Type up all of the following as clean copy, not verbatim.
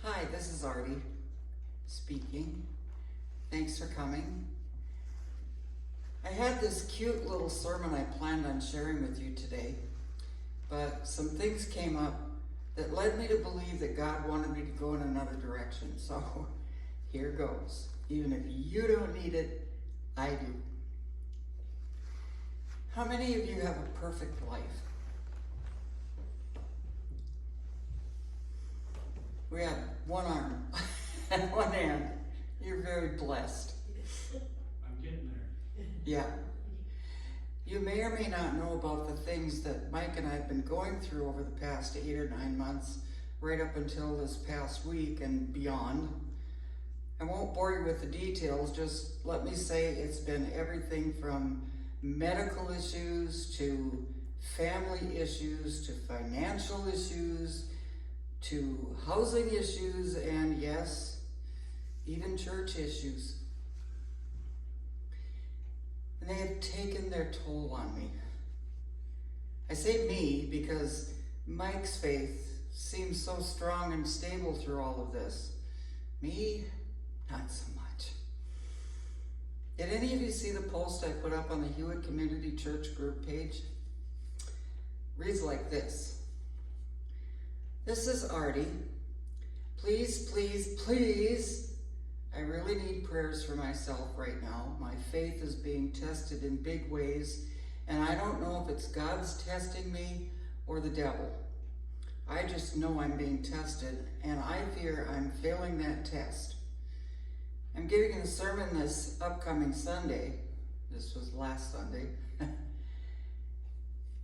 Hi, this is Arty speaking. Thanks for coming. I had this cute little sermon I planned on sharing with you today, but some things came up that led me to believe that God wanted me to go in another direction. So here goes. Even if you don't need it, I do. How many of you have a perfect life? We have one arm and one hand. You're very blessed. I'm getting there. Yeah. You may or may not know about the things that Mike and I have been going through over the past 8 or 9 months, right up until this past week and beyond. I won't bore you with the details, just let me say it's been everything from medical issues to family issues to financial issues to housing issues, and yes, even church issues. And they have taken their toll on me. I say me because Mike's faith seems so strong and stable through all of this. Me, not so much. Did any of you see the post I put up on the Hewitt Community Church group page? Reads like this. This is Arty. Please, please, please, I really need prayers for myself right now. My faith is being tested in big ways, and I don't know if it's God's testing me or the devil. I just know I'm being tested, and I fear I'm failing that test. I'm giving a sermon this upcoming Sunday. This was last Sunday.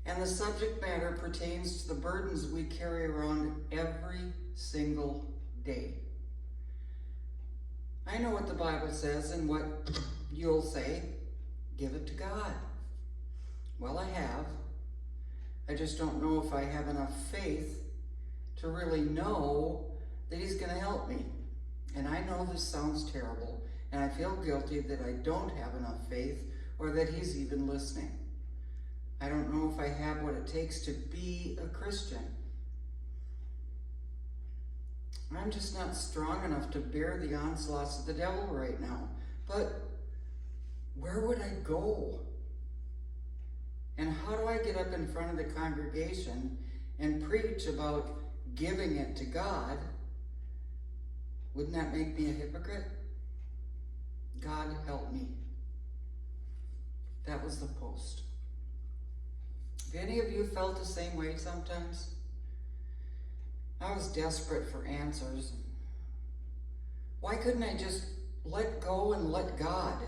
And the subject matter pertains to the burdens we carry around every single day. I know what the Bible says and what you'll say. Give it to God. Well, I have. I just don't know if I have enough faith to really know that He's going to help me. And I know this sounds terrible, and I feel guilty that I don't have enough faith or that He's even listening. I don't know if I have what it takes to be a Christian. I'm just not strong enough to bear the onslaughts of the devil right now. But where would I go? And how do I get up in front of the congregation and preach about giving it to God? Wouldn't that make me a hypocrite? God help me. That was the post. Have any of you felt the same way sometimes? I was desperate for answers. Why couldn't I just let go and let God?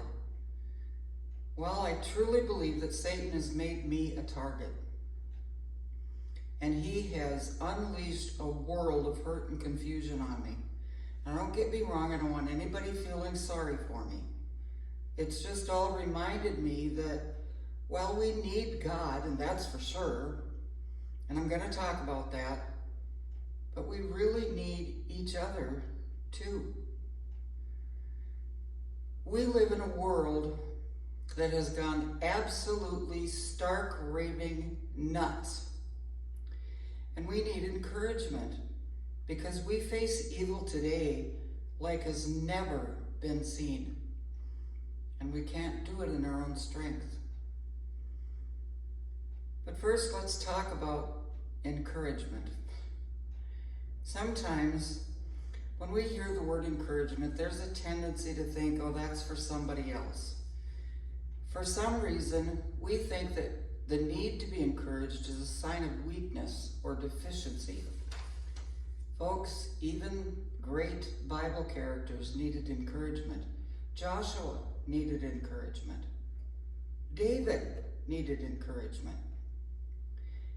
Well, I truly believe that Satan has made me a target. And he has unleashed a world of hurt and confusion on me. Now, don't get me wrong, I don't want anybody feeling sorry for me. It's just all reminded me that, well, we need God, and that's for sure. And I'm going to talk about that. But we really need each other, too. We live in a world that has gone absolutely stark raving nuts. And we need encouragement because we face evil today like has never been seen. And we can't do it in our own strength. But first, let's talk about encouragement. Sometimes when we hear the word encouragement, there's a tendency to think, oh, that's for somebody else. For some reason, we think that the need to be encouraged is a sign of weakness or deficiency. Folks, even great Bible characters needed encouragement. Joshua needed encouragement. David needed encouragement.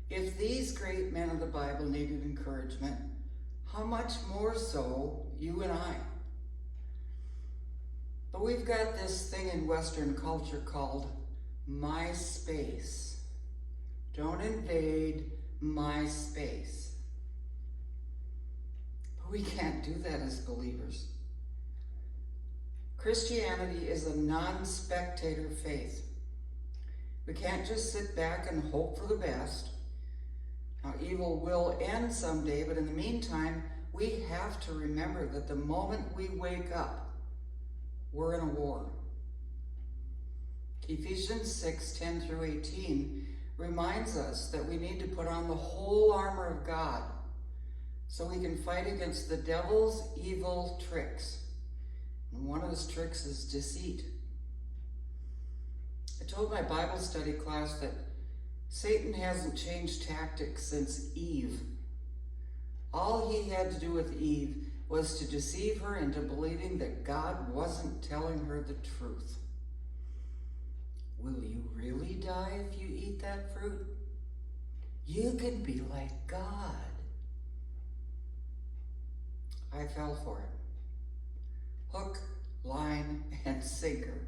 If these great men of the Bible needed encouragement, how much more so you and I? But we've got this thing in Western culture called my space. Don't invade my space. But we can't do that as believers. Christianity is a non-spectator faith. We can't just sit back and hope for the best. Now, evil will end someday, but in the meantime, we have to remember that the moment we wake up, we're in a war. Ephesians 6:10 through 18 reminds us that we need to put on the whole armor of God so we can fight against the devil's evil tricks. And one of his tricks is deceit. I told my Bible study class that Satan hasn't changed tactics since Eve. All he had to do with Eve was to deceive her into believing that God wasn't telling her the truth. Will you really die if you eat that fruit? You can be like God. I fell for it. Hook, line, and sinker.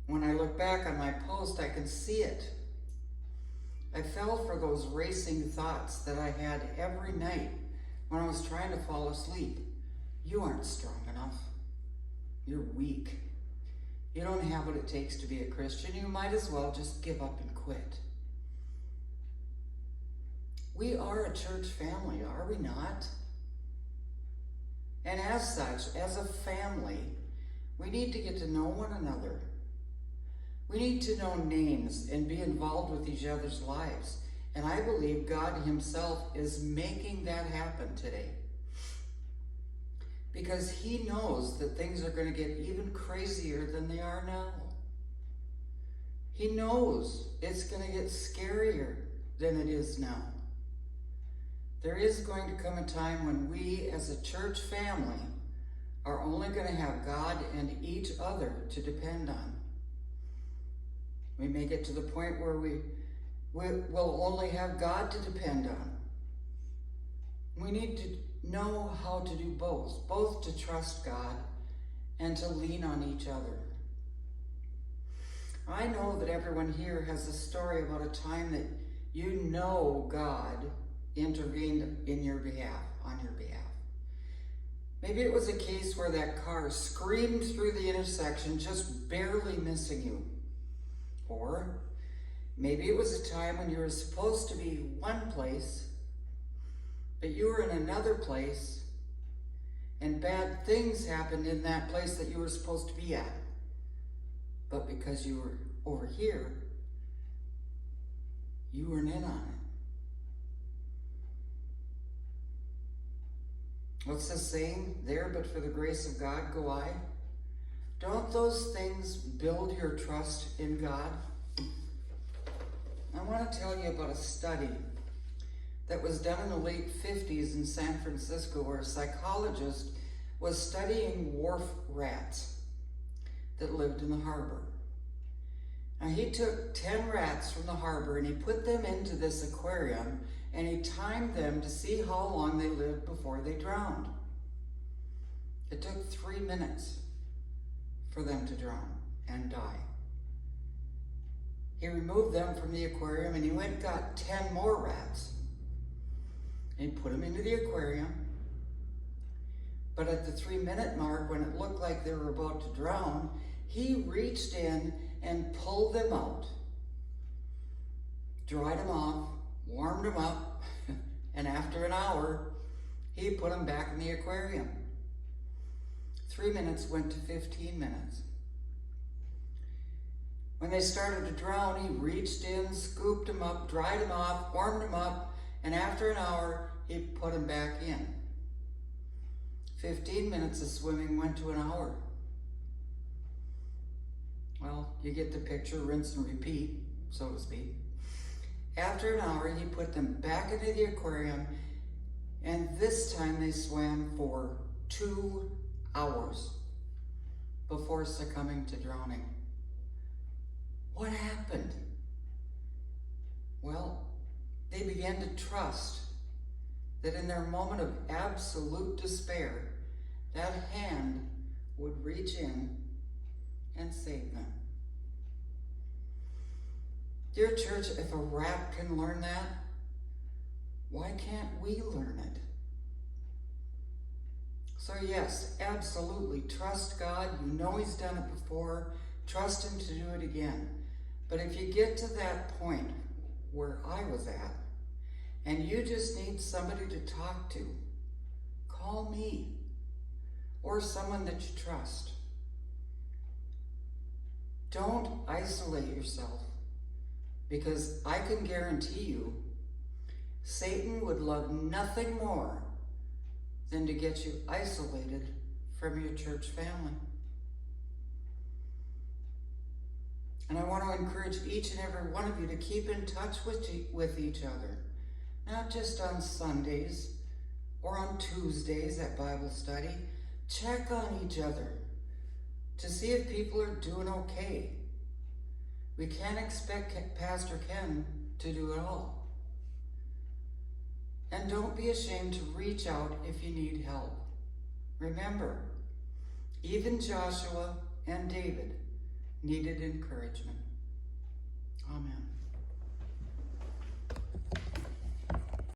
When I look back on my post, I can see it. I fell for those racing thoughts that I had every night when I was trying to fall asleep. You aren't strong enough. You're weak. You don't have what it takes to be a Christian. You might as well just give up and quit. We are a church family, are we not? And as such, as a family, we need to get to know one another. We need to know names and be involved with each other's lives. And I believe God himself is making that happen today. Because he knows that things are going to get even crazier than they are now. He knows it's going to get scarier than it is now. There is going to come a time when we as a church family are only going to have God and each other to depend on. We may get to the point where we will only have God to depend on. We need to know how to do both to trust God and to lean on each other. I know that everyone here has a story about a time that you know God intervened in your behalf, on your behalf. Maybe it was a case where that car screamed through the intersection, just barely missing you. Or maybe it was a time when you were supposed to be one place, but you were in another place, and bad things happened in that place that you were supposed to be at. But because you were over here, you weren't in on it. What's the saying? There, but for the grace of God, go I. Don't those things build your trust in God? I want to tell you about a study that was done in the late 50s in San Francisco, where a psychologist was studying wharf rats that lived in the harbor. Now, he took 10 rats from the harbor and he put them into this aquarium and he timed them to see how long they lived before they drowned. It took 3 minutes for them to drown and die. He removed them from the aquarium and he went and got 10 more rats and he put them into the aquarium. But at the 3-minute mark, when it looked like they were about to drown, he reached in and pulled them out, dried them off, warmed them up, and after an hour, he put them back in the aquarium. 3 minutes went to 15 minutes. When they started to drown, he reached in, scooped them up, dried them off, warmed them up, and after an hour, he put them back in. 15 minutes of swimming went to an hour. Well, you get the picture, rinse and repeat, so to speak. After an hour, he put them back into the aquarium, and this time they swam for 2 hours before succumbing to drowning. What happened? Well, they began to trust that in their moment of absolute despair, that hand would reach in and save them. Dear church, if a rat can learn that, why can't we learn it? So yes, absolutely, trust God. You know he's done it before. Trust him to do it again. But if you get to that point where I was at, and you just need somebody to talk to, call me or someone that you trust. Don't isolate yourself, because I can guarantee you Satan would love nothing more than to get you isolated from your church family. And I want to encourage each and every one of you to keep in touch with each other, not just on Sundays or on Tuesdays at Bible study. Check on each other to see if people are doing okay. We can't expect Pastor Ken to do it all. And don't be ashamed to reach out if you need help. Remember, even Joshua and David needed encouragement. Amen.